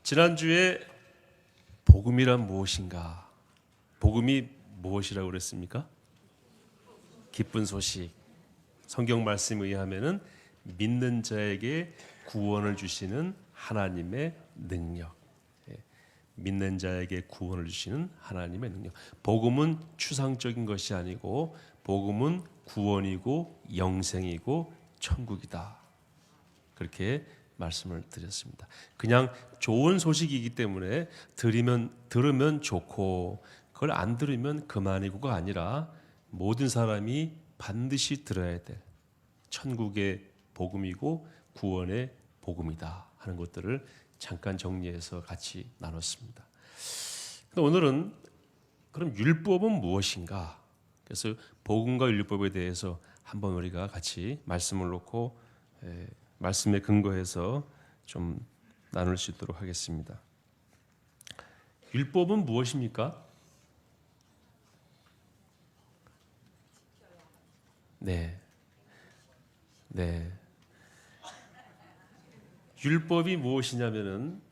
지난주에 복음이란 무엇인가? 복음이 무엇이라고 그랬습니까? 기쁜 소식. 성경 말씀에 의하면은 믿는 자에게 구원을 주시는 하나님의 능력. 믿는 자에게 구원을 주시는 하나님의 능력. 복음은 추상적인 것이 아니고 복음은 구원이고 영생이고 천국이다. 그렇게 말씀을 드렸습니다. 그냥 좋은 소식이기 때문에 들으면 좋고 그걸 안 들으면 그만이고가 아니라 모든 사람이 반드시 들어야 될 천국의 복음이고 구원의 복음이다 하는 것들을 잠깐 정리해서 같이 나눴습니다. 오늘은 그럼 율법은 무엇인가? 그래서 복음과 율법에 대해서 한번 우리가 같이 말씀을 놓고 말씀에 근거해서 좀 나눌 수 있도록 하겠습니다. 율법은 무엇입니까? 네. 율법이 무엇이냐면은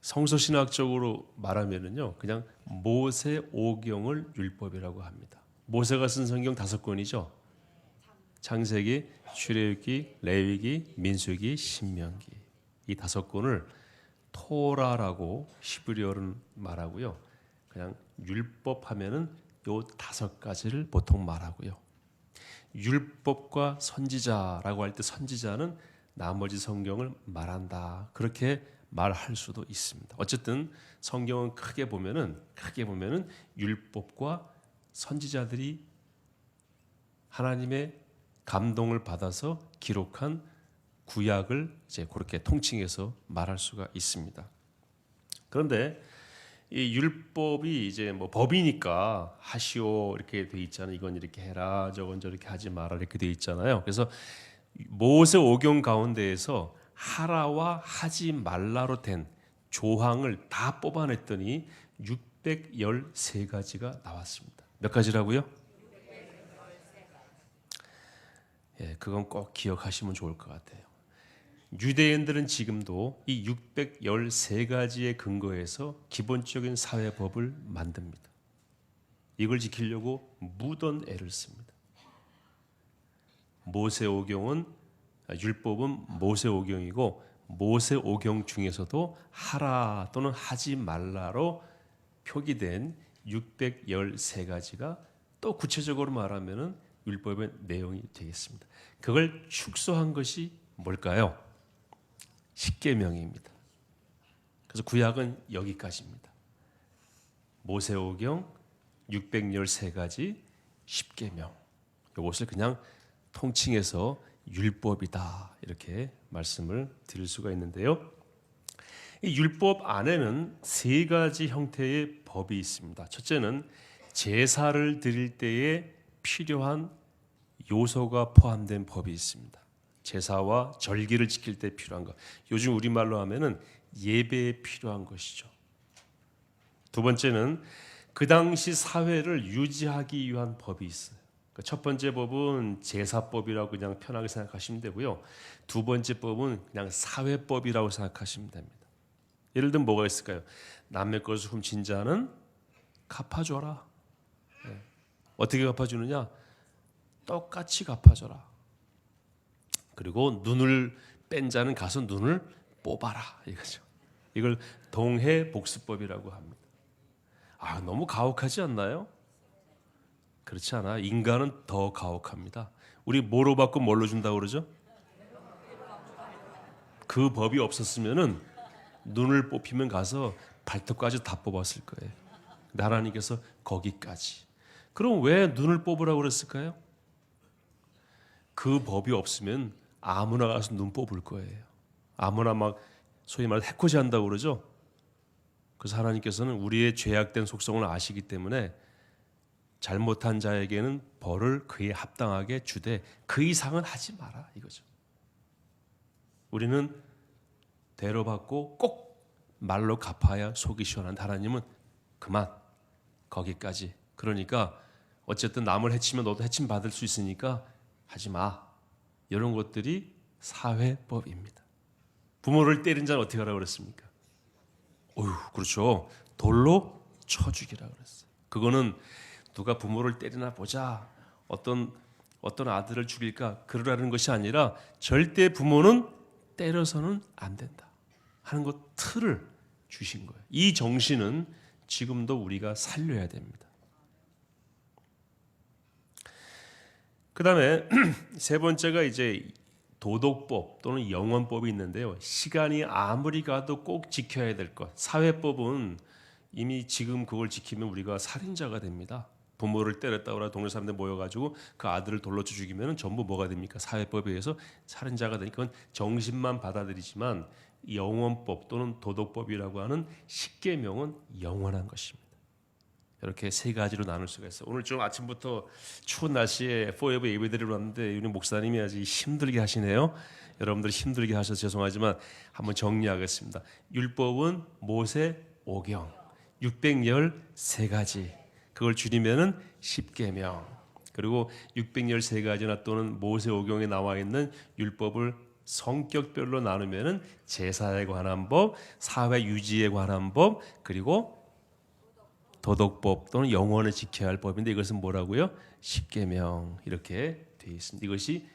성서신학적으로 말하면은요, 그냥 모세 오경을 율법이라고 합니다. 모세가 쓴 성경 5권이죠. 창세기, 출애굽기, 레위기, 민수기, 신명기. 이 5권을 토라라고 히브리어는 말하고요. 그냥 율법 하면은 요 5가지를 보통 말하고요. 율법과 선지자라고 할 때 선지자는 나머지 성경을 말한다. 그렇게 말할 수도 있습니다. 어쨌든 성경은 크게 보면은 율법과 선지자들이 하나님의 감동을 받아서 기록한 구약을 이제 그렇게 통칭해서 말할 수가 있습니다. 그런데 이 율법이 이제 뭐 법이니까 하시오 이렇게 돼 있잖아요. 이건 이렇게 해라, 저건 저렇게 하지 마라 이렇게 돼 있잖아요. 그래서 모세 오경 가운데에서 하라와 하지 말라로 된 조항을 다 뽑아냈더니 613가지가 나왔습니다. 몇 가지라고요? 그건 꼭 기억하시면 좋을 것 같아요. 유대인들은 지금도 이 613가지의 근거에서 기본적인 사회법을 만듭니다. 이걸 지키려고 무던 애를 씁니다. 모세오경은 율법은 모세오경이고 모세오경 중에서도 하라 또는 하지 말라로 표기된 613가지가 또 구체적으로 말하면은 율법의 내용이 되겠습니다. 그걸 축소한 것이 뭘까요? 십계명입니다. 그래서 구약은 여기까지입니다. 모세오경 613가지 십계명. 이것을 그냥 통칭해서 율법이다 이렇게 말씀을 드릴 수가 있는데요. 이 율법 안에는 3가지 형태의 법이 있습니다. 첫째는 제사를 드릴 때에 필요한 요소가 포함된 법이 있습니다. 제사와 절기를 지킬 때 필요한 것. 요즘 우리말로 하면은 예배에 필요한 것이죠. 두 번째는 그 당시 사회를 유지하기 위한 법이 있어요. 첫 번째 법은 제사법이라고 그냥 편하게 생각하시면 되고요. 두 번째 법은 그냥 사회법이라고 생각하시면 됩니다. 예를 들면 뭐가 있을까요? 남의 것을 훔친 자는 갚아줘라. 어떻게 갚아주느냐? 똑같이 갚아줘라. 그리고 눈을 뺀 자는 가서 눈을 뽑아라 이거죠. 이걸 동해복수법이라고 합니다. 너무 가혹하지 않나요? 그렇지 않아. 인간은 더 가혹합니다. 우리 뭐로 받고 뭘로 준다고 그러죠? 그 법이 없었으면은 눈을 뽑히면 가서 발톱까지 다 뽑았을 거예요. 근데 하나님께서 거기까지. 그럼 왜 눈을 뽑으라고 그랬을까요? 그 법이 없으면 아무나 가서 눈 뽑을 거예요. 아무나 막 소위 말해 해코지 한다고 그러죠. 그래서 하나님께서는 우리의 죄악된 속성을 아시기 때문에 잘못한 자에게는 벌을 그에 합당하게 주되 그 이상은 하지 마라 이거죠. 우리는 대로 받고 꼭 말로 갚아야 속이 시원한데 하나님은 그만 거기까지. 그러니까 어쨌든 남을 해치면 너도 해침 받을 수 있으니까 하지 마. 이런 것들이 사회법입니다. 부모를 때린 자는 어떻게 하라고 그랬습니까? 어휴, 그렇죠. 돌로 쳐 죽이라고 그랬어요. 그거는 누가 부모를 때리나 보자, 어떤 아들을 죽일까 그러라는 것이 아니라 절대 부모는 때려서는 안 된다 하는 것 틀을 주신 거예요. 이 정신은 지금도 우리가 살려야 됩니다. 그 다음에 세 번째가 이제 도덕법 또는 영원법이 있는데요. 시간이 아무리 가도 꼭 지켜야 될 것. 사회법은 이미 지금 그걸 지키면 우리가 살인자가 됩니다. 부모를 때렸다거나 동네 사람들 모여가지고 그 아들을 돌로 죽이면 전부 뭐가 됩니까? 사회법에 의해서 살인자가 되니까 그건 정신만 받아들이지만 영원법 또는 도덕법이라고 하는 십계명은 영원한 것입니다. 이렇게 세 가지로 나눌 수가 있어요. 오늘 좀 아침부터 추운 날씨에 포에버 예배드리러 왔는데 우리 목사님이 아주 힘들게 하시네요. 여러분들 힘들게 하셔서 죄송하지만 한번 정리하겠습니다. 율법은 모세 오경 613가지, 그걸 줄이면은 십계명. 그리고 613가지나 또는 모세 오경에 나와 있는 율법을 성격별로 나누면은 제사에 관한 법, 사회 유지에 관한 법, 그리고 도덕법 또는 영원을 지켜야 할 법인데 이것은 뭐라고요? 십계명 이렇게 되어 있습니다. 이것이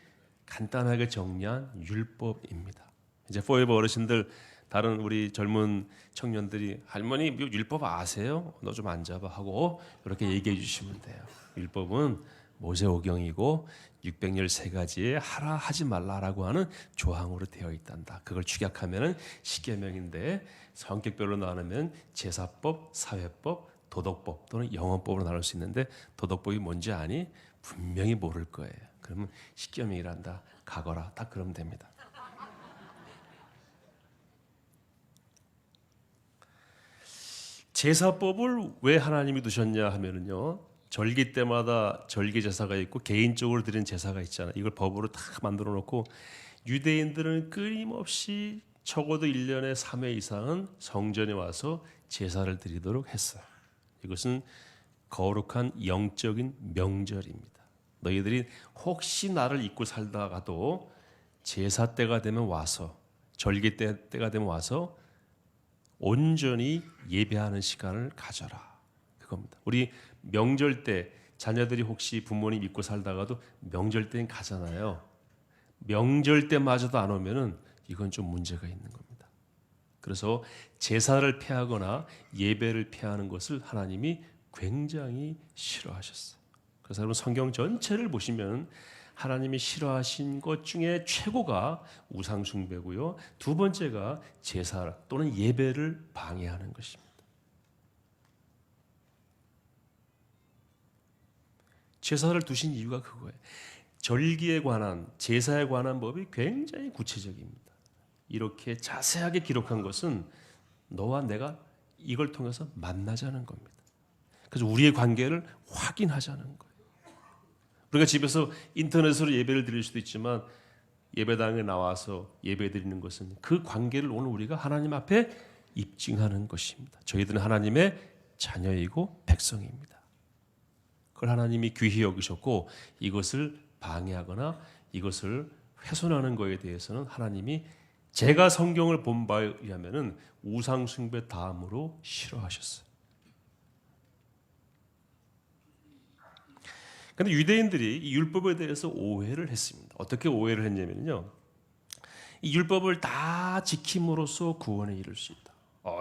간단하게 정리한 율법입니다. 이제 포에버 어르신들, 다른 우리 젊은 청년들이 할머니 율법 아세요? 너 좀 앉아봐 하고 이렇게 얘기해 주시면 돼요. 율법은 모세오경이고 613가지에 하라 하지 말라라고 하는 조항으로 되어 있단다. 그걸 축약하면은 십계명인데 성격별로 나누면 제사법, 사회법, 도덕법 또는 영원법으로 나눌 수 있는데 도덕법이 뭔지 아니? 분명히 모를 거예요. 그러면 십계명이란다. 가거라. 딱 그러면 됩니다. 제사법을 왜 하나님이 두셨냐 하면은요, 절기 때마다 절기 제사가 있고 개인적으로 드리는 제사가 있잖아요. 이걸 법으로 다 만들어 놓고 유대인들은 끊임없이 적어도 1년에 3회 이상은 성전에 와서 제사를 드리도록 했어요. 이것은 거룩한 영적인 명절입니다. 너희들이 혹시 나를 잊고 살다가도 제사 때가 되면 와서, 절기 때가 되면 와서 온전히 예배하는 시간을 가져라. 그겁니다. 우리 명절 때 자녀들이 혹시 부모님 믿고 살다가도 명절 때는 가잖아요. 명절 때마저도 안 오면은 이건 좀 문제가 있는 겁니다. 그래서 제사를 피하거나 예배를 피하는 것을 하나님이 굉장히 싫어하셨어요. 그래서 여러분 성경 전체를 보시면 하나님이 싫어하신 것 중에 최고가 우상 숭배고요. 두 번째가 제사 또는 예배를 방해하는 것입니다. 제사를 두신 이유가 그거예요. 절기에 관한, 제사에 관한 법이 굉장히 구체적입니다. 이렇게 자세하게 기록한 것은 너와 내가 이걸 통해서 만나자는 겁니다. 그래서 우리의 관계를 확인하자는 거예요. 우리가 집에서 인터넷으로 예배를 드릴 수도 있지만 예배당에 나와서 예배 드리는 것은 그 관계를 오늘 우리가 하나님 앞에 입증하는 것입니다. 저희들은 하나님의 자녀이고 백성입니다. 그걸 하나님이 귀히 여기셨고 이것을 방해하거나 이것을 훼손하는 것에 대해서는 하나님이 제가 성경을 본 바에 의하면은 우상 숭배 다음으로 싫어하셨어요. 그런데 유대인들이 이 율법에 대해서 오해를 했습니다. 어떻게 오해를 했냐면요, 이 율법을 다 지킴으로써 구원에 이를 수 있다.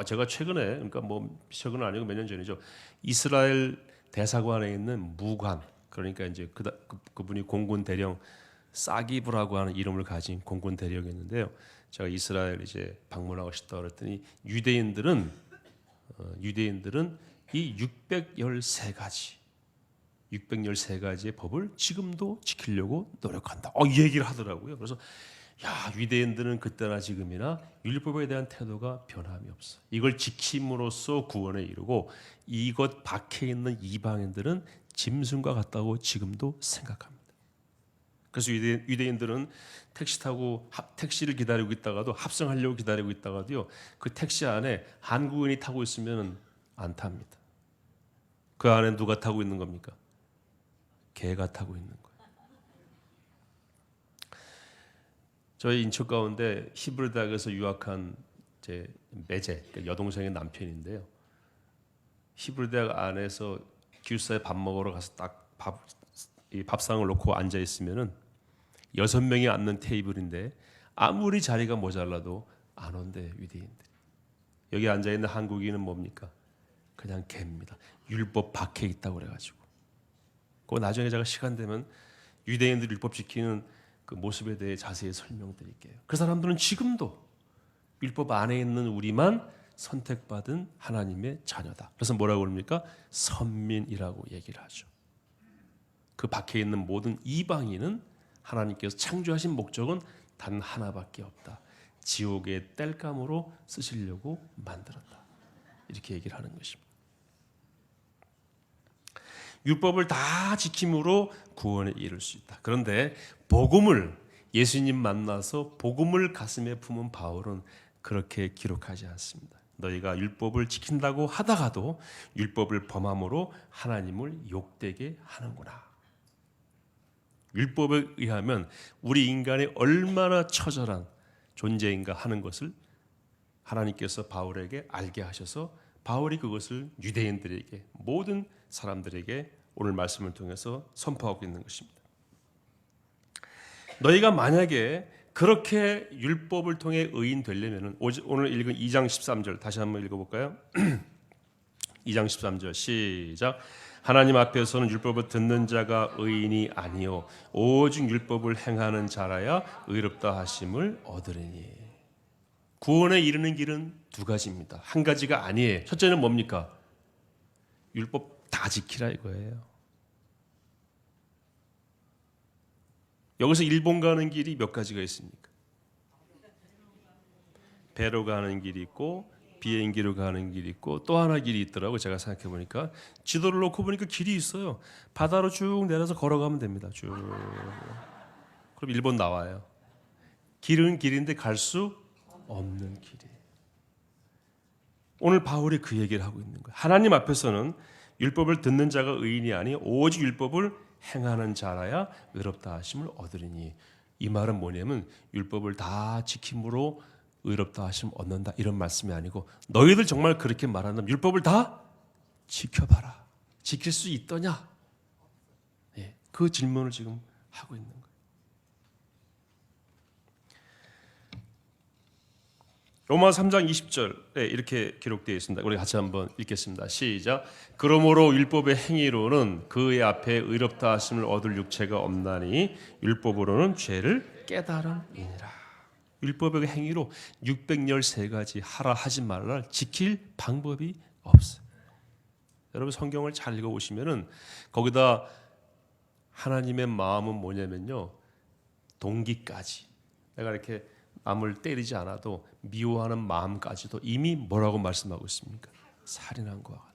제가 최근에, 그러니까 뭐 최근은 아니고 몇 년 전이죠, 이스라엘 대사관에 있는 무관, 그러니까 이제 그분이 공군 대령 사기브라고 하는 이름을 가진 공군 대령이었는데요. 제가 이스라엘 이제 방문하고 싶다 그랬더니 유대인들은 이 613가지의 법을 지금도 지키려고 노력한다. 이 얘기를 하더라고요. 그래서 유대인들은 그때나 지금이나 율법에 대한 태도가 변함이 없어. 이걸 지킴으로써 구원에 이르고 이것 밖에 있는 이방인들은 짐승과 같다고 지금도 생각합니다. 그래서 유대인들은 택시 타고 택시를 기다리고 있다가도 합성하려고 기다리고 있다가도요, 그 택시 안에 한국인이 타고 있으면 안 탑니다. 그 안에 누가 타고 있는 겁니까? 개가 타고 있는 거예요. 저희 인척 가운데 히브리 대학에서 유학한 제 매제, 그러니까 여동생의 남편인데요. 히브리 대학 안에서 기숙사에 밥 먹으러 가서 딱 이 밥상을 놓고 앉아 있으면은 6명이 앉는 테이블인데 아무리 자리가 모자라도 안 온대 유대인들. 여기 앉아 있는 한국인은 뭡니까? 그냥 개입니다. 율법 밖에 있다고 그래가지고. 그 나중에 제가 시간 되면 유대인들 율법 지키는 그 모습에 대해 자세히 설명드릴게요. 그 사람들은 지금도 율법 안에 있는 우리만 선택받은 하나님의 자녀다. 그래서 뭐라고 그럽니까? 선민이라고 얘기를 하죠. 그 밖에 있는 모든 이방인은 하나님께서 창조하신 목적은 단 하나밖에 없다. 지옥의 땔감으로 쓰시려고 만들었다. 이렇게 얘기를 하는 것입니다. 율법을 다 지킴으로 구원에 이를 수 있다. 그런데 복음을 예수님 만나서 복음을 가슴에 품은 바울은 그렇게 기록하지 않습니다. 너희가 율법을 지킨다고 하다가도 율법을 범함으로 하나님을 욕되게 하는구나. 율법에 의하면 우리 인간이 얼마나 처절한 존재인가 하는 것을 하나님께서 바울에게 알게 하셔서 바울이 그것을 유대인들에게 모든 사람들에게 오늘 말씀을 통해서 선포하고 있는 것입니다. 너희가 만약에 그렇게 율법을 통해 의인 되려면 오늘 읽은 2장 13절 다시 한번 읽어볼까요? 2장 13절 시작. 하나님 앞에서는 율법을 듣는 자가 의인이 아니요 오직 율법을 행하는 자라야 의롭다 하심을 얻으리니. 구원에 이르는 길은 두 가지입니다. 한 가지가 아니에요. 첫째는 뭡니까? 율법 다 지키라 이거예요. 여기서 일본 가는 길이 몇 가지가 있습니까? 배로 가는 길이 있고 비행기로 가는 길이 있고 또 하나 길이 있더라고요. 제가 생각해 보니까 지도를 놓고 보니까 길이 있어요. 바다로 쭉 내려서 걸어가면 됩니다. 쭉. 그럼 일본 나와요. 길은 길인데 갈 수 없는 길이. 오늘 바울이 그 얘기를 하고 있는 거예요. 하나님 앞에서는 율법을 듣는 자가 의인이 아니 오직 율법을 행하는 자라야 의롭다 하심을 얻으리니. 이 말은 뭐냐면 율법을 다 지킴으로 의롭다 하심을 얻는다 이런 말씀이 아니고 너희들 정말 그렇게 말한다면 율법을 다 지켜봐라. 지킬 수 있더냐? 예, 그 질문을 지금 하고 있는 거예요. 로마 3장 20절에 이렇게 기록되어 있습니다. 우리 같이 한번 읽겠습니다. 시작. 그러므로 율법의 행위로는 그의 앞에 의롭다 하심을 얻을 육체가 없나니 율법으로는 죄를 깨달음이니라. 율법의 행위로 613가지 하라 하지 말라 지킬 방법이 없어요. 여러분 성경을 잘 읽어보시면은 거기다 하나님의 마음은 뭐냐면요. 동기까지. 내가 이렇게 남을 때리지 않아도 미워하는 마음까지도 이미 뭐라고 말씀하고 있습니까? 살인한 것과 같다.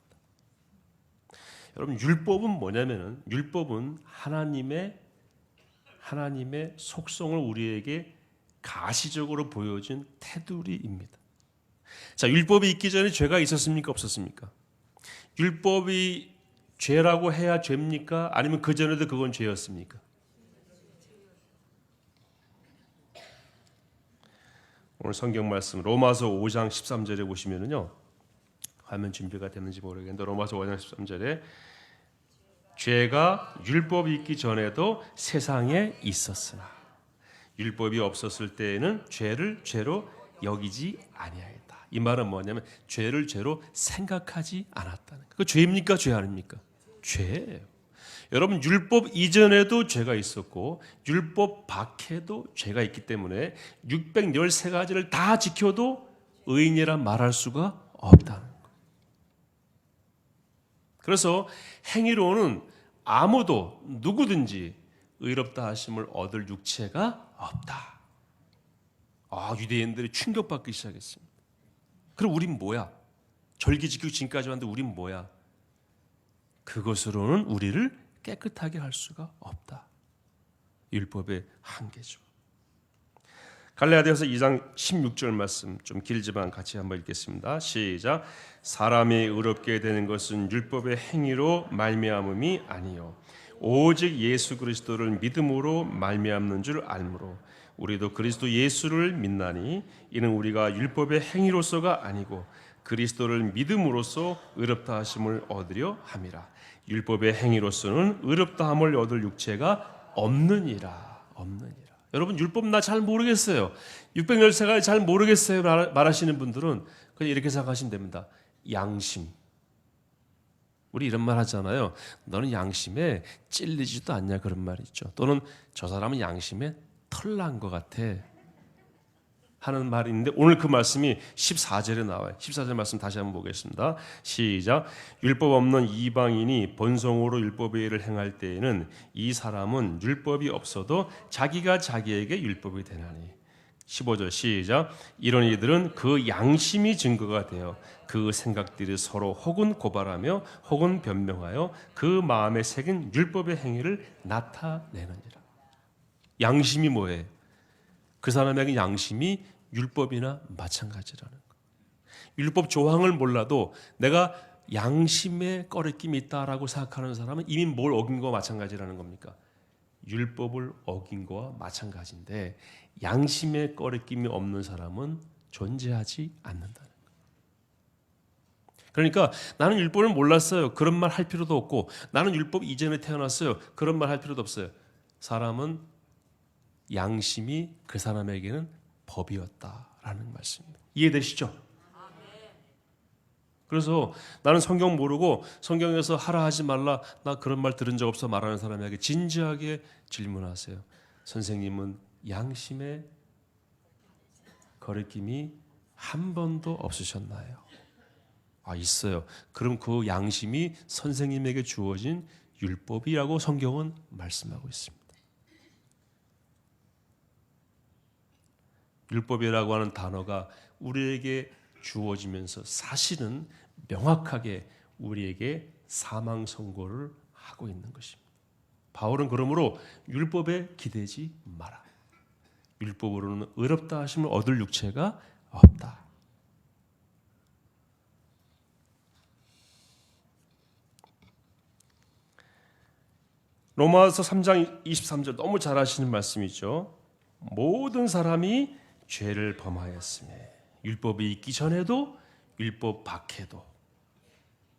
여러분 율법은 뭐냐면은 율법은 하나님의 속성을 우리에게 가시적으로 보여준 테두리입니다. 자, 율법이 있기 전에 죄가 있었습니까? 없었습니까? 율법이 죄라고 해야 죄입니까? 아니면 그 전에도 그건 죄였습니까? 오늘 성경 말씀 로마서 5장 13절에 보시면은요. 화면 준비가 됐는지 모르겠는데 로마서 5장 13절에 죄가 율법이 있기 전에도 세상에 있었으나 율법이 없었을 때에는 죄를 죄로 여기지 아니하였다. 이 말은 뭐냐면 죄를 죄로 생각하지 않았다는 거예요. 그 죄입니까? 죄 아닙니까? 죄예요. 여러분 율법 이전에도 죄가 있었고 율법 밖에도 죄가 있기 때문에 613가지를 다 지켜도 의인이라 말할 수가 없다는 거예요. 그래서 행위로는 아무도 누구든지 의롭다 하심을 얻을 육체가 없다. 유대인들이 충격받기 시작했습니다. 그럼 우린 뭐야? 절기 지키고 지금까지 왔는데 우린 뭐야? 그것으로는 우리를 깨끗하게 할 수가 없다. 율법의 한계죠. 갈라디아서 2장 16절 말씀 좀 길지만 같이 한번 읽겠습니다. 시작. 사람이 의롭게 되는 것은 율법의 행위로 말미암음이 아니요 오직 예수 그리스도를 믿음으로 말미암는 줄 알므로 우리도 그리스도 예수를 믿나니 이는 우리가 율법의 행위로서가 아니고 그리스도를 믿음으로써 의롭다 하심을 얻으려 함이라. 율법의 행위로서는 의롭다 함을 얻을 육체가 없느니라. 여러분 율법 나 잘 모르겠어요. 613가지 잘 모르겠어요 말하시는 분들은 그냥 이렇게 생각하시면 됩니다. 양심. 우리 이런 말 하잖아요. 너는 양심에 찔리지도 않냐 그런 말 있죠. 또는 저 사람은 양심에 털난 것 같아 하는 말이 있는데 오늘 그 말씀이 14절에 나와요. 14절 말씀 다시 한번 보겠습니다. 시작. 율법 없는 이방인이 본성으로 율법의 일을 행할 때에는 이 사람은 율법이 없어도 자기가 자기에게 율법이 되나니. 15절 시작. 이런 이들은 그 양심이 증거가 되어 그 생각들이 서로 혹은 고발하며 혹은 변명하여 그 마음에 새긴 율법의 행위를 나타내느니라. 양심이 뭐예요? 그 사람에게 양심이 율법이나 마찬가지라는 거. 율법 조항을 몰라도 내가 양심에 꺼리낌이 있다라고 생각하는 사람은 이미 뭘 어긴 거와 마찬가지라는 겁니까? 율법을 어긴 거와 마찬가지인데 양심에 꺼리낌이 없는 사람은 존재하지 않는다는 거예요. 그러니까 나는 율법을 몰랐어요. 그런 말 할 필요도 없고 나는 율법 이전에 태어났어요. 그런 말 할 필요도 없어요. 사람은 양심이 그 사람에게는 법이었다라는 말씀입니다. 이해되시죠? 그래서 나는 성경 모르고 성경에서 하라 하지 말라 나 그런 말 들은 적 없어 말하는 사람에게 진지하게 질문하세요. 선생님은 양심의 거리낌이 한 번도 없으셨나요? 아, 있어요. 그럼 그 양심이 선생님에게 주어진 율법이라고 성경은 말씀하고 있습니다. 율법이라고 하는 단어가 우리에게 주어지면서 사실은 명확하게 우리에게 사망 선고를 하고 있는 것입니다. 바울은 그러므로 율법에 기대지 마라. 율법으로는 의롭다 하심을 얻을 육체가 없다. 로마서 3장 23절 너무 잘 아시는 말씀이죠. 모든 사람이 죄를 범하였으며 율법이 있기 전에도 율법 밖에도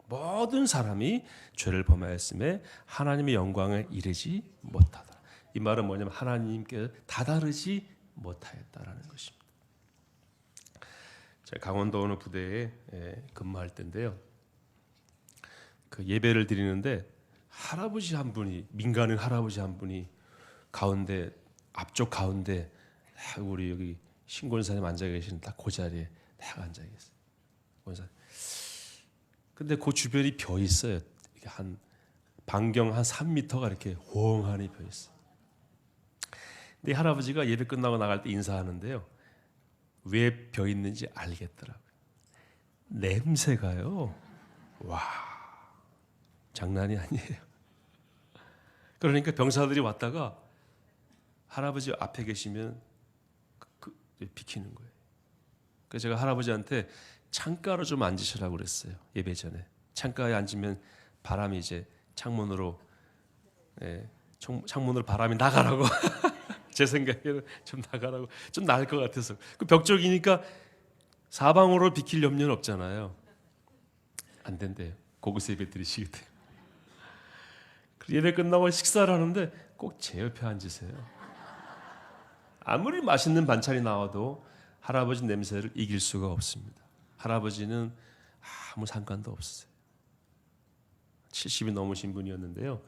모든 사람이 죄를 범하였으며 하나님의 영광에 이르지 못하다. 이 말은 뭐냐면 하나님께 다다르지 못하였다라는 것입니다. 제가 강원도 어느 부대에 근무할 때인데요. 그 예배를 드리는데 할아버지 한 분이 민간인 할아버지 한 분이 가운데 앞쪽 가운데 우리 여기 신권사님 앉아 계시는 딱 그 자리에 딱 앉아 계세요. 권사. 근데 그 주변이 벼 있어요. 한 반경 한 3m가 이렇게 호응하니 벼 있어요. 근데 할아버지가 예배 끝나고 나갈 때 인사하는데요. 왜 벼 있는지 알겠더라고요. 냄새가요. 와, 장난이 아니에요. 그러니까 병사들이 왔다가 할아버지 앞에 계시면 비키는 거예요. 그래서 제가 할아버지한테 창가로 좀 앉으시라고 그랬어요. 예배 전에 창가에 앉으면 바람이 이제 창문으로 바람이 나가라고 제 생각에는 좀 나가라고 좀 나을 것 같아서 그 벽 쪽이니까 사방으로 비킬 염려는 없잖아요. 안 된대요. 고기서 예배 드리시겠대요. 예배 끝나고 식사를 하는데 꼭 제 옆에 앉으세요. 아무리 맛있는 반찬이 나와도 할아버지 냄새를 이길 수가 없습니다. 할아버지는 아무 상관도 없어요. 70이 넘으신 분이었는데요.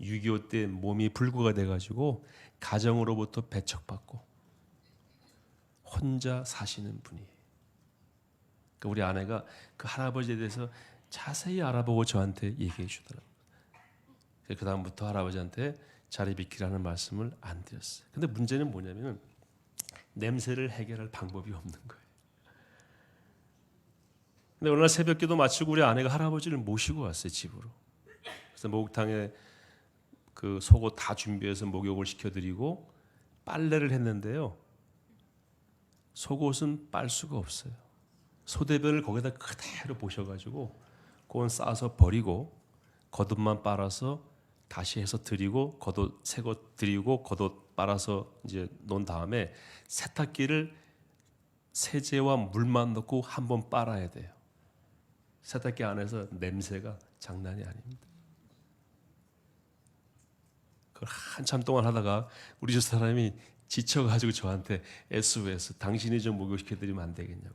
6.25 때 몸이 불구가 돼가지고 가정으로부터 배척받고 혼자 사시는 분이에요. 우리 아내가 그 할아버지에 대해서 자세히 알아보고 저한테 얘기해 주더라고요. 그 다음부터 할아버지한테 자리 비키라는 말씀을 안 드렸어요. 근데 문제는 뭐냐면 냄새를 해결할 방법이 없는 거예요. 근데 어느 날 새벽기도 마치고 우리 아내가 할아버지를 모시고 왔어요, 집으로. 그래서 목욕탕에 그 속옷 다 준비해서 목욕을 시켜드리고 빨래를 했는데요. 속옷은 빨 수가 없어요. 소대변을 거기다 그대로 보셔가지고 그건 싸서 버리고 겉옷만 빨아서 다시 해서 드리고 겉옷 새것 드리고 겉옷 빨아서 이제 놓은 다음에 세탁기를 세제와 물만 넣고 한번 빨아야 돼요. 세탁기 안에서 냄새가 장난이 아닙니다. 그걸 한참 동안 하다가 우리 집 사람이 지쳐가지고 저한테 SOS, 당신이 좀 목욕시켜드리면 안 되겠냐고.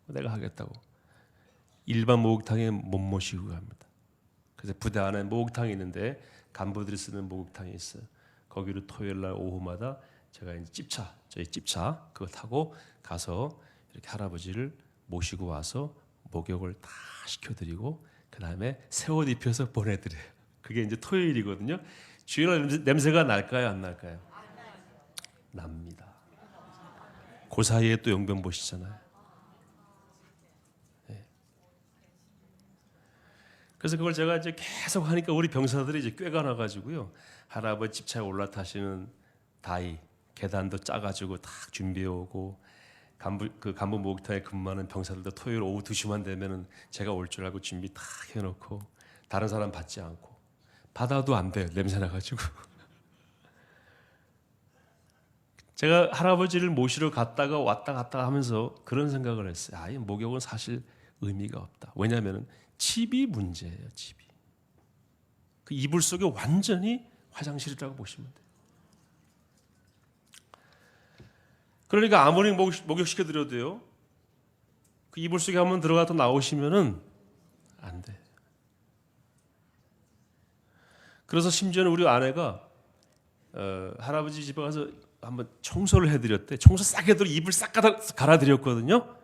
내가 하겠다고. 일반 목욕탕에 못 모시고 갑니다. 그래서 부대 안에 목욕탕이 있는데 간부들이 쓰는 목욕탕이 있어요. 거기로 토요일 날 오후마다 제가 이제 저희 찝차 그거 타고 가서 이렇게 할아버지를 모시고 와서 목욕을 다 시켜드리고 그 다음에 새 옷 입혀서 보내드려요. 그게 이제 토요일이거든요. 주일날 냄새가 날까요, 안 날까요? 납니다. 그 사이에 또 용변 보시잖아요. 네. 그래서 그걸 제가 이제 계속 하니까 우리 병사들이 이제 꾀가 나가지고요. 할아버지 집차에 올라타시는 다이 계단도 짜가지고 딱 준비해 오고 간부 목욕탕에 근무하는 병사들도 토요일 오후 2시만 되면은 제가 올 줄 알고 준비 다 해놓고 다른 사람 받지 않고 받아도 안 돼요. 냄새 나가지고. 제가 할아버지를 모시러 갔다가 왔다 갔다 하면서 그런 생각을 했어요. 이 목욕은 사실 의미가 없다. 왜냐하면 집이 문제예요. 집이. 그 이불 속에 완전히 화장실이라고 보시면 돼요. 그러니까 아무리 목욕시켜드려도요. 그 이불 속에 한번 들어가서 나오시면은 안 돼. 그래서 심지어는 우리 아내가 할아버지 집에 가서 한번 청소를 해드렸대. 청소 싹 해도 이불 싹 갈아드렸거든요.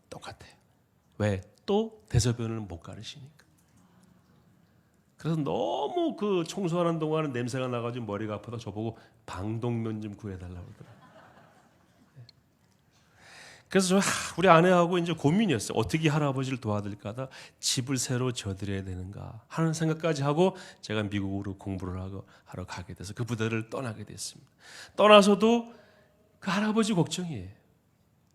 똑같아요. 왜? 또 대소변을 못 가르시니까. 그래서 너무 그 청소하는 동안은 냄새가 나가지고 머리가 아프다 저보고 방독면 좀 구해달라고 그러더라고요. 그래서 우리 아내하고 이제 고민이었어요. 어떻게 할아버지를 도와드릴까 하다 집을 새로 져드려야 되는가 하는 생각까지 하고 제가 미국으로 공부를 하러 가게 돼서 그 부대를 떠나게 됐습니다. 떠나서도 그 할아버지 걱정이에요.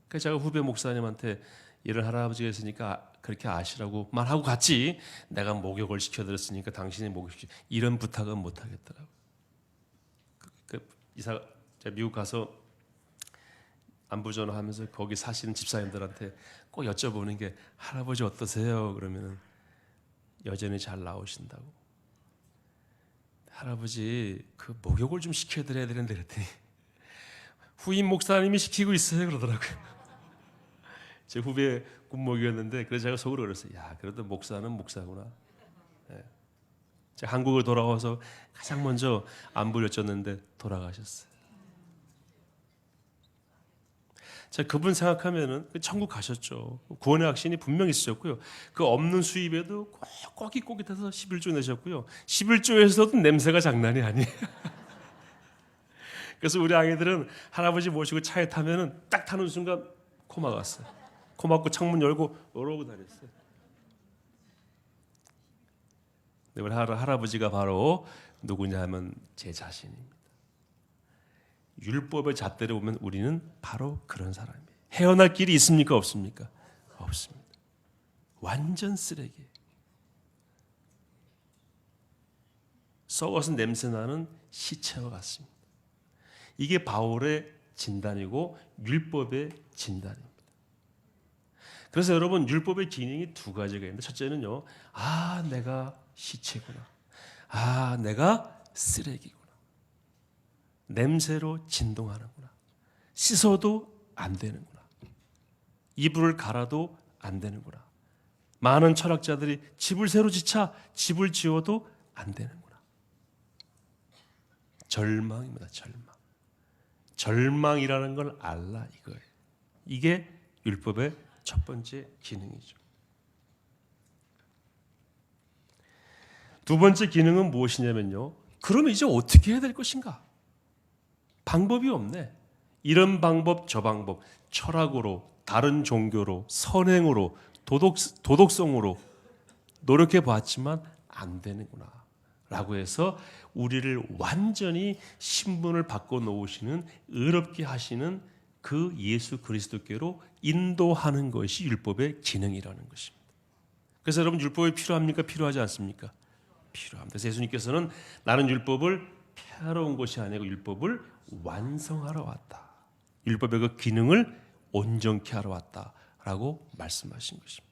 그래서 제가 후배 목사님한테 이런 할아버지가 있으니까 그렇게 아시라고 말하고 갔지 내가 목욕을 시켜드렸으니까 당신이 목욕시켜 이런 부탁은 못 하겠더라고요. 제가 미국 가서 안부 전화하면서 거기 사시는 집사님들한테 꼭 여쭤보는 게 할아버지 어떠세요? 그러면 여전히 잘 나오신다고. 할아버지 그 목욕을 좀 시켜드려야 되는데 그랬더니 후임 목사님이 시키고 있어요 그러더라고요. 제 후배 군목이었는데 그래서 제가 속으로 그랬어요. 야 그래도 목사는 목사구나. 네. 제가 한국을 돌아와서 가장 먼저 안부를 여쭙는데 돌아가셨어요. 자, 그분 생각하면은 천국 가셨죠. 구원의 확신이 분명히 있으셨고요. 그 없는 수입에도 꼬깃꼬깃해서 11조 내셨고요. 11조에서도 냄새가 장난이 아니에요. 그래서 우리 아이들은 할아버지 모시고 차에 타면은 딱 타는 순간 코 막았어요. 코 막고 창문 열고 이러고 다녔어요. 우리 할아버지가 바로 누구냐 하면 제 자신입니다. 율법의 잣대로 보면 우리는 바로 그런 사람이에요. 헤어날 길이 있습니까? 없습니까? 없습니다. 완전 쓰레기. 썩어서 냄새나는 시체와 같습니다. 이게 바울의 진단이고 율법의 진단입니다. 그래서 여러분 율법의 기능이 두 가지가 있는데 첫째는요. 내가 시체구나. 내가 쓰레기구나. 냄새로 진동하는구나. 씻어도 안 되는구나. 이불을 갈아도 안 되는구나. 많은 철학자들이 집을 새로 집을 지어도 안 되는구나. 절망입니다. 절망이라는 걸 알라 이거예요. 이게 율법의 첫 번째 기능이죠. 두 번째 기능은 무엇이냐면요. 그러면 이제 어떻게 해야 될 것인가? 방법이 없네. 이런 방법 저 방법 철학으로 다른 종교로 선행으로 도덕성으로 노력해 봤지만 안 되는구나 라고 해서 우리를 완전히 신분을 바꿔놓으시는 의롭게 하시는 그 예수 그리스도께로 인도하는 것이 율법의 기능이라는 것입니다. 그래서 여러분 율법이 필요합니까? 필요하지 않습니까? 필요합니다. 그래서 예수님께서는 나는 율법을 폐하러 온 것이 아니고 율법을 완성하러 왔다. 율법의 그 기능을 온전케 하러 왔다라고 말씀하신 것입니다.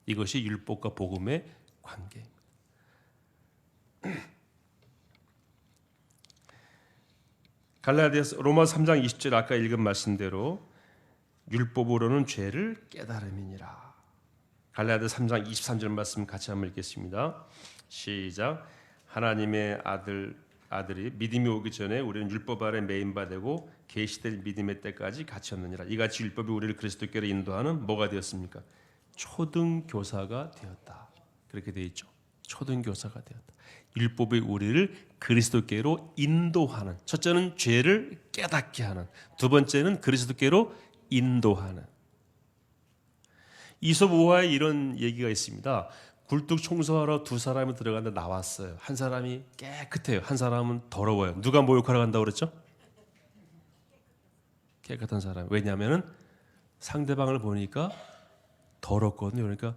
이것이 율법과 복음의 관계입니다. 갈라디아서 로마서 3장 20절 아까 읽은 말씀대로 율법으로는 죄를 깨달음이니라. 갈라디아서 3장 23절 말씀 같이 한번 읽겠습니다. 시작. 하나님의 아들이 믿음이 오기 전에 우리는 율법 아래 매인 바 되고 계시될 믿음의 때까지 갇혔느니라. 이같이 율법이 우리를 그리스도께로 인도하는 뭐가 되었습니까? 초등교사가 되었다. 그렇게 되어 있죠. 초등교사가 되었다. 율법이 우리를 그리스도께로 인도하는, 첫째는 죄를 깨닫게 하는, 두 번째는 그리스도께로 인도하는. 이솝 우화에 이런 얘기가 있습니다. 굴뚝 청소하러 두 사람이 들어갔는데 나왔어요. 한 사람이 깨끗해요. 한 사람은 더러워요. 누가 모욕하러 간다고 그랬죠? 깨끗한 사람. 왜냐하면 상대방을 보니까 더럽거든요. 그러니까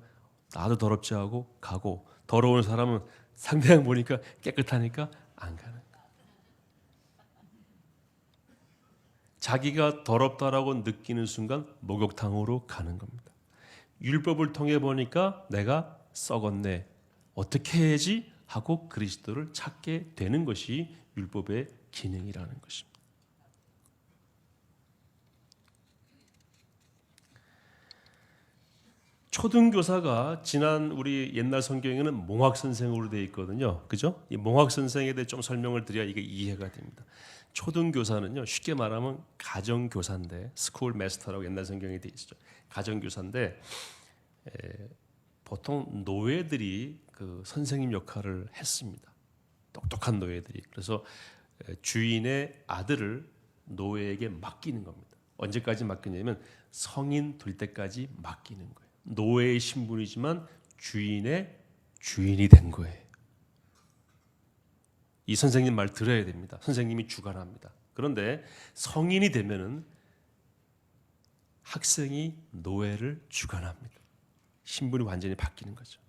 나도 더럽지 하고 가고, 더러운 사람은 상대방 보니까 깨끗하니까 안 가는 거예요. 자기가 더럽다라고 느끼는 순간 목욕탕으로 가는 겁니다. 율법을 통해 보니까 내가 썩었네, 어떻게 해야지 하고 그리스도를 찾게 되는 것이 율법의 기능이라는 것입니다. 초등교사가 지난 우리 옛날 성경에는 몽학 선생으로 되어 있거든요. 그죠? 이 몽학 선생에 대해 좀 설명을 드려야 이게 이해가 됩니다. 초등교사는요, 쉽게 말하면 가정교사인데, 스쿨 마스터라고 옛날 성경에 되어 있죠. 가정교사인데 보통 노예들이 그 선생님 역할을 했습니다. 똑똑한 노예들이. 그래서 주인의 아들을 노예에게 맡기는 겁니다. 언제까지 맡기냐면 성인 될 때까지 맡기는 거예요. 노예의 신분이지만 주인의 주인이 된 거예요. 이 선생님 말 들어야 됩니다. 선생님이 주관합니다. 그런데 성인이 되면은 학생이 노예를 주관합니다. 신분이 완전히 바뀌는 거죠.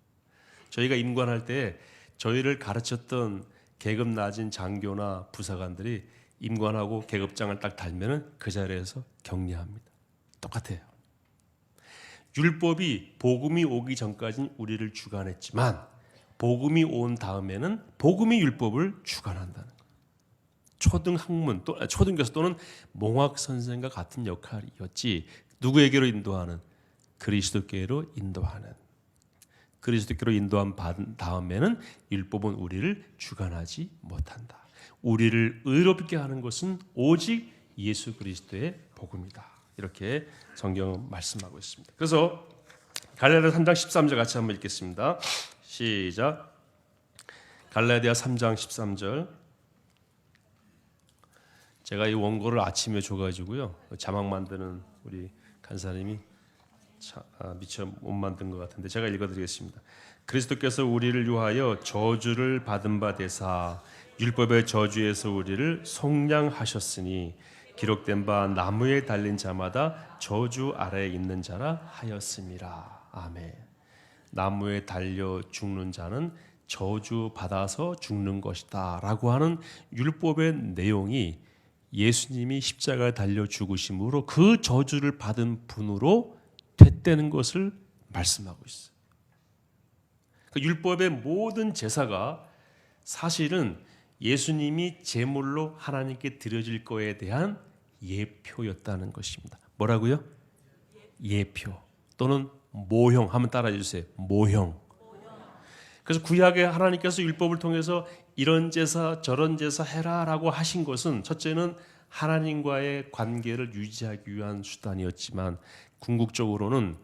저희가 임관할 때 저희를 가르쳤던 계급 낮은 장교나 부사관들이 임관하고 계급장을 딱 달면은 그 자리에서 격려합니다. 똑같아요. 율법이 복음이 오기 전까지는 우리를 주관했지만 복음이 온 다음에는 복음이 율법을 주관한다는 거예요. 초등학문 또 초등교사 또는 몽학 선생과 같은 역할이었지. 누구에게로 인도하는? 그리스도께로 인도하는. 그리스도께로 인도한 다음에는 율법은 우리를 주관하지 못한다. 우리를 의롭게 하는 것은 오직 예수 그리스도의 복음이다. 이렇게 성경은 말씀하고 있습니다. 그래서 갈라디아 3장 13절 같이 한번 읽겠습니다. 시작. 갈라디아 3장 13절. 제가 이 원고를 아침에 줘가지고요, 자막 만드는 우리 간사님이 미처 못 만든 것 같은데 제가 읽어드리겠습니다. 그리스도께서 우리를 위하여 저주를 받은 바 되사 율법의 저주에서 우리를 속량하셨으니 기록된 바 나무에 달린 자마다 저주 아래에 있는 자라 하였음이라. 아멘. 나무에 달려 죽는 자는 저주 받아서 죽는 것이다 라고 하는 율법의 내용이 예수님이 십자가에 달려 죽으심으로 그 저주를 받은 분으로 됐다는 것을 말씀하고 있어요. 그 율법의 모든 제사가 사실은 예수님이 제물로 하나님께 드려질 거에 대한 예표였다는 것입니다. 뭐라고요? 예표 또는 모형. 한번 따라해 주세요. 모형. 그래서 구약에 하나님께서 율법을 통해서 이런 제사 저런 제사 해라라고 하신 것은 첫째는 하나님과의 관계를 유지하기 위한 수단이었지만 궁극적으로는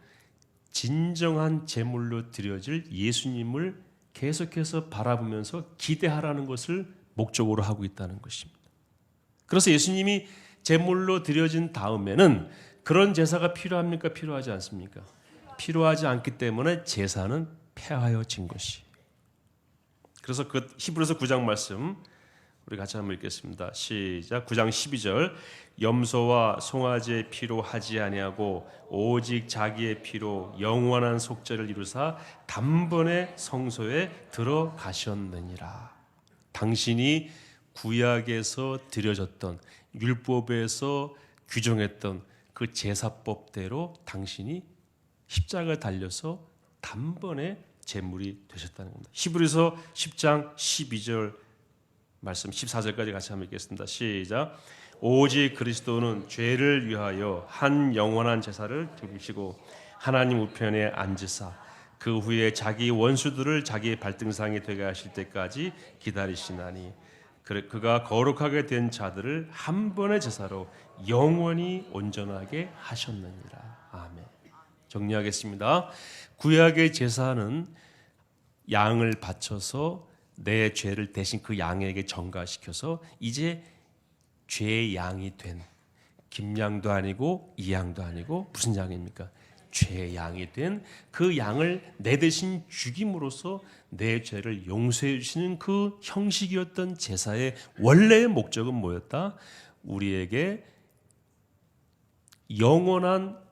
진정한 제물로 드려질 예수님을 계속해서 바라보면서 기대하라는 것을 목적으로 하고 있다는 것입니다. 그래서 예수님이 제물로 드려진 다음에는 그런 제사가 필요합니까? 필요하지 않습니까? 필요하지 않기 때문에 제사는 폐하여진 것이. 그래서 그 히브리서 9장 말씀 우리 같이 한번 읽겠습니다. 시작. 9장 12절. 염소와 송아지의 피로 하지 아니하고 오직 자기의 피로 영원한 속죄를 이루사 단번에 성소에 들어가셨느니라. 당신이 구약에서 드려졌던, 율법에서 규정했던 그 제사법대로 당신이 십자가에 달려서 단번에 제물이 되셨다는 겁니다. 히브리서 10장 12절 말씀 14절까지 같이 한번 읽겠습니다. 시작. 오직 그리스도는 죄를 위하여 한 영원한 제사를 드리시고 하나님 우편에 앉으사 그 후에 자기 원수들을 자기의 발등상에 되게 하실 때까지 기다리시나니 그가 거룩하게 된 자들을 한 번의 제사로 영원히 온전하게 하셨느니라. 아멘. 정리하겠습니다. 구약의 제사는 양을 바쳐서 내 죄를 대신 그 양에게 전가시켜서 이제 죄의 양이 된, 김양도 아니고 이양도 아니고 무슨 양입니까? 죄의 양이 된 그 양을 내 대신 죽임으로써 내 죄를 용서해 주시는 그 형식이었던 제사의 원래의 목적은 뭐였다? 우리에게 영원한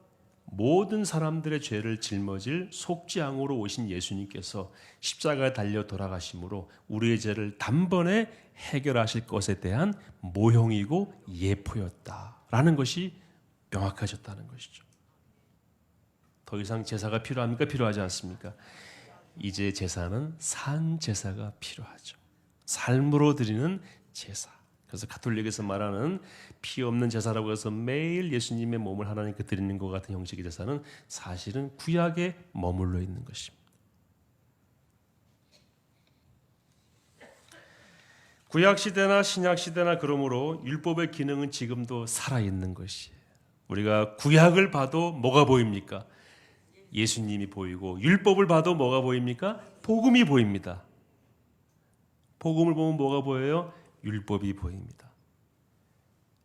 모든 사람들의 죄를 짊어질 속죄양으로 오신 예수님께서 십자가에 달려 돌아가심으로 우리의 죄를 단번에 해결하실 것에 대한 모형이고 예포였다라는 것이 명확해졌다는 것이죠. 더 이상 제사가 필요합니까? 필요하지 않습니까? 이제 제사는 산 제사가 필요하죠. 삶으로 드리는 제사. 그래서 가톨릭에서 말하는 피 없는 제사라고 해서 매일 예수님의 몸을 하나님께 드리는 것 같은 형식의 제사는 사실은 구약에 머물러 있는 것입니다. 구약 시대나 신약 시대나 그러므로 율법의 기능은 지금도 살아있는 것이에요. 우리가 구약을 봐도 뭐가 보입니까? 예수님이 보이고 율법을 봐도 뭐가 보입니까? 복음이 보입니다. 복음을 보면 뭐가 보여요? 율법이 보입니다.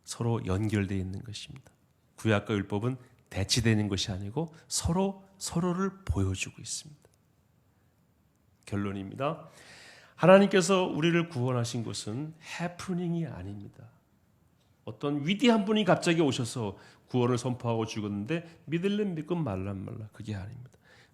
서로 연결되어 있는 것입니다. 구약과 율법은 대치되는 것이 아니고 서로를 보여주고 있습니다. 결론입니다. 하나님께서 우리를 구원하신 것은 해프닝이 아닙니다. 어떤 위대한 분이 갑자기 오셔서 구원을 선포하고 죽었는데 믿을래 믿고 말란 말라, 그게 아닙니다.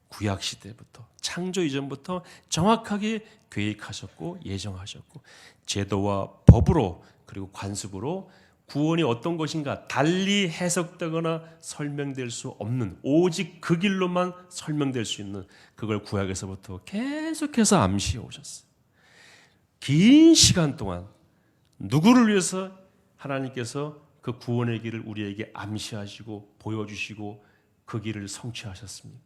구약 시대부터 창조 이전부터 정확하게 계획하셨고 예정하셨고 제도와 법으로 그리고 관습으로 구원이 어떤 것인가 달리 해석되거나 설명될 수 없는, 오직 그 길로만 설명될 수 있는, 그걸 구약에서부터 계속해서 암시해 오셨어요. 긴 시간 동안 누구를 위해서 하나님께서 그 구원의 길을 우리에게 암시하시고 보여주시고 그 길을 성취하셨습니까?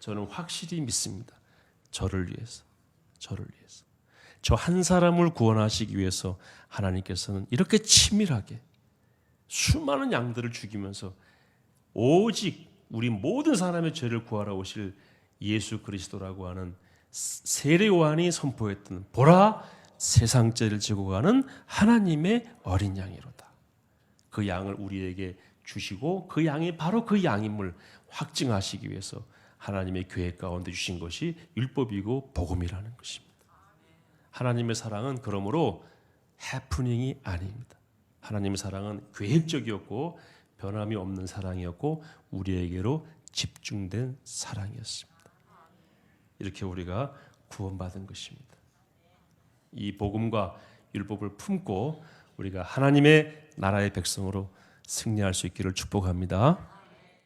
저는 확실히 믿습니다. 저를 위해서. 저 한 사람을 구원하시기 위해서 하나님께서는 이렇게 치밀하게 수많은 양들을 죽이면서 오직 우리 모든 사람의 죄를 구하러 오실 예수 그리스도라고 하는 세례 요한이 선포했던 보라 세상 죄를 지고 가는 하나님의 어린 양이로다. 그 양을 우리에게 주시고 그 양이 바로 그 양임을 확증하시기 위해서 하나님의 계획 가운데 주신 것이 율법이고 복음이라는 것입니다. 하나님의 사랑은 그러므로 해프닝이 아닙니다. 하나님의 사랑은 계획적이었고 변함이 없는 사랑이었고 우리에게로 집중된 사랑이었습니다. 이렇게 우리가 구원받은 것입니다. 이 복음과 율법을 품고 우리가 하나님의 나라의 백성으로 승리할 수 있기를 축복합니다.